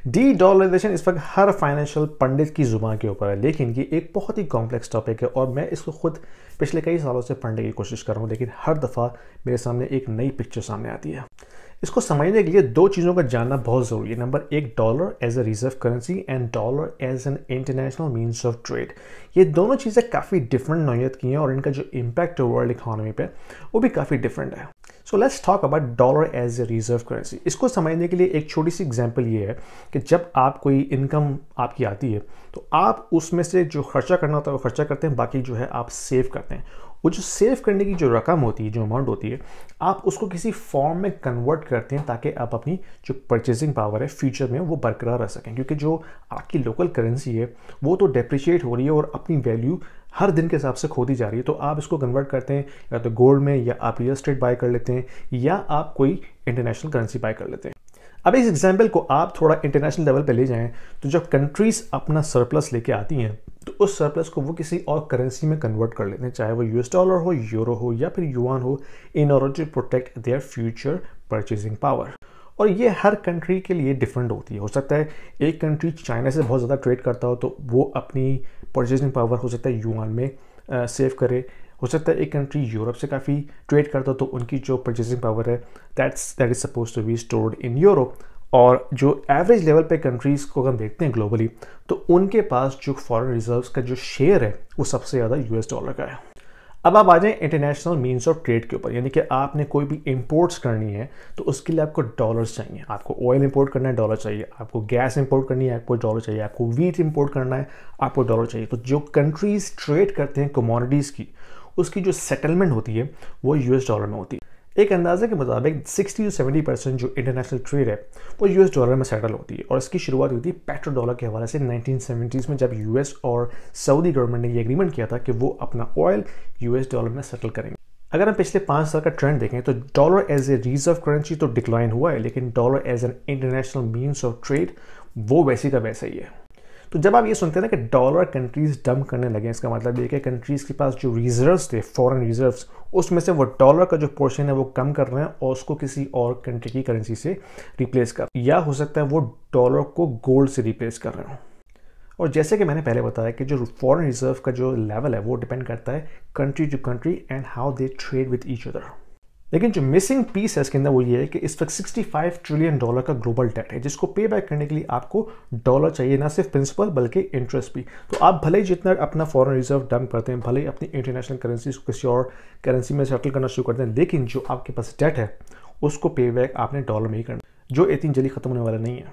D dollarisation इस वक्त हर financial पंडित की जुबान के ऊपर है, लेकिन ये एक बहुत ही कॉम्प्लेक्स टॉपिक है और मैं इसको खुद पिछले कई सालों से पढ़ने की कोशिश कर रहा हूँ, लेकिन हर दफ़ा मेरे सामने एक नई पिक्चर सामने आती है। इसको समझने के लिए दो चीज़ों का जानना बहुत ज़रूरी है। नंबर एक, dollar as a reserve currency and dollar as an international means of trade. ये दोनों चीज़ें काफ़ी डिफरेंट नौयत की हैं और इनका जो इम्पैक्ट है वर्ल्ड इकोनॉमी पे वो भी काफ़ी डिफरेंट है। So let's talk about dollar as a reserve currency. इसको समझने के लिए एक छोटी सी एग्जांपल ये है कि जब आप कोई इनकम आपकी आती है तो आप उसमें से जो खर्चा करना होता है वो खर्चा करते हैं, बाकी जो है आप सेव करते हैं। वो जो सेव करने की जो रकम होती है, जो अमाउंट होती है, आप उसको किसी फॉर्म में कन्वर्ट करते हैं ताकि आप अपनी जो परचेजिंग पावर है फ्यूचर में वो बरकरार रह सकें, क्योंकि जो आपकी लोकल करेंसी है वो तो डेप्रिशिएट हो रही है और अपनी वैल्यू हर दिन के हिसाब से खोती जा रही है। तो आप इसको कन्वर्ट करते हैं या तो गोल्ड में, या आप रियल एस्टेट बाय कर लेते हैं, या आप कोई इंटरनेशनल करेंसी बाय कर लेते हैं। अब इस एग्जाम्पल को आप थोड़ा इंटरनेशनल लेवल पे ले जाएं तो जब कंट्रीज़ अपना सरप्लस लेके आती हैं तो उस सरप्लस को वो किसी और करेंसी में कन्वर्ट कर लेते हैं, चाहे वो यूएस डॉलर हो, यूरो हो या फिर युआन हो, in order to protect their future purchasing power. और ये हर कंट्री के लिए डिफरेंट होती है। हो सकता है एक कंट्री चाइना से बहुत ज़्यादा ट्रेड करता हो तो वो अपनी परचेजिंग पावर हो सकता है युआन में सेव करे। हो सकता है एक कंट्री यूरोप से काफ़ी ट्रेड करता हो तो उनकी जो परचेजिंग पावर है that is suppose to be stored in Europe. और जो एवरेज लेवल पे कंट्रीज़ को हम देखते हैं ग्लोबली, तो उनके पास जो फॉरेन रिजर्व्स का जो शेयर है वो सबसे ज़्यादा यूएस डॉलर का है। अब आप आ जाएं इंटरनेशनल मीन्स ऑफ ट्रेड के ऊपर, यानी कि आपने कोई भी इंपोर्ट्स करनी है तो उसके लिए आपको डॉलर्स चाहिए। आपको ऑयल इंपोर्ट करना है, डॉलर चाहिए। आपको गैस इंपोर्ट करनी है, आपको डॉलर चाहिए। आपको वीट इंपोर्ट करना है, आपको डॉलर चाहिए। तो जो कंट्रीज़ ट्रेड करते हैं कमोडिटीज़ की, उसकी जो सेटलमेंट होती है वो यूएस डॉलर में होती है। एक अंदाजे के मुताबिक 60 से 70% जो इंटरनेशनल ट्रेड है वो यूएस डॉलर में सेटल होती है। और इसकी शुरुआत हुई थी पेट्रो डॉलर के हवाले से 1970s में, जब यूएस और सऊदी गवर्नमेंट ने ये एग्रीमेंट किया था कि वो अपना ऑयल यूएस डॉलर में सेटल करेंगे। अगर हम पिछले 5 साल का ट्रेंड देखें तो dollar as a reserve currency तो डिक्लाइन हुआ है, लेकिन dollar as an international means of trade वो वैसी का वैसा ही है। तो जब आप ये सुनते हैं ना कि डॉलर कंट्रीज डंप करने लगे, इसका मतलब ये कि कंट्रीज के पास जो रिजर्व्स थे, फॉरेन रिजर्व्स, उसमें से वो डॉलर का जो पोर्शन है वो कम कर रहे हैं और उसको किसी और कंट्री की करेंसी से रिप्लेस कर, या हो सकता है वो डॉलर को गोल्ड से रिप्लेस कर रहे हो। और जैसे कि मैंने पहले बताया कि जो फॉरेन रिजर्व का जो लेवल है वो डिपेंड करता है country to country and how they trade with each other. लेकिन जो मिसिंग पीस है इसके अंदर वो ये है कि इस वक्त $65 ट्रिलियन का ग्लोबल डेट है, जिसको पे बैक करने के लिए आपको डॉलर चाहिए, ना सिर्फ प्रिंसिपल बल्कि इंटरेस्ट भी। तो आप भले ही जितना अपना फॉरेन रिजर्व डंप करते हैं, भले ही अपनी इंटरनेशनल करेंसी को किसी और करेंसी में सेटल करना शुरू करते हैं, लेकिन जो आपके पास डेट है उसको पे बैक आपने डॉलर में ही करना, जो इतनी जल्दी खत्म होने वाला नहीं है।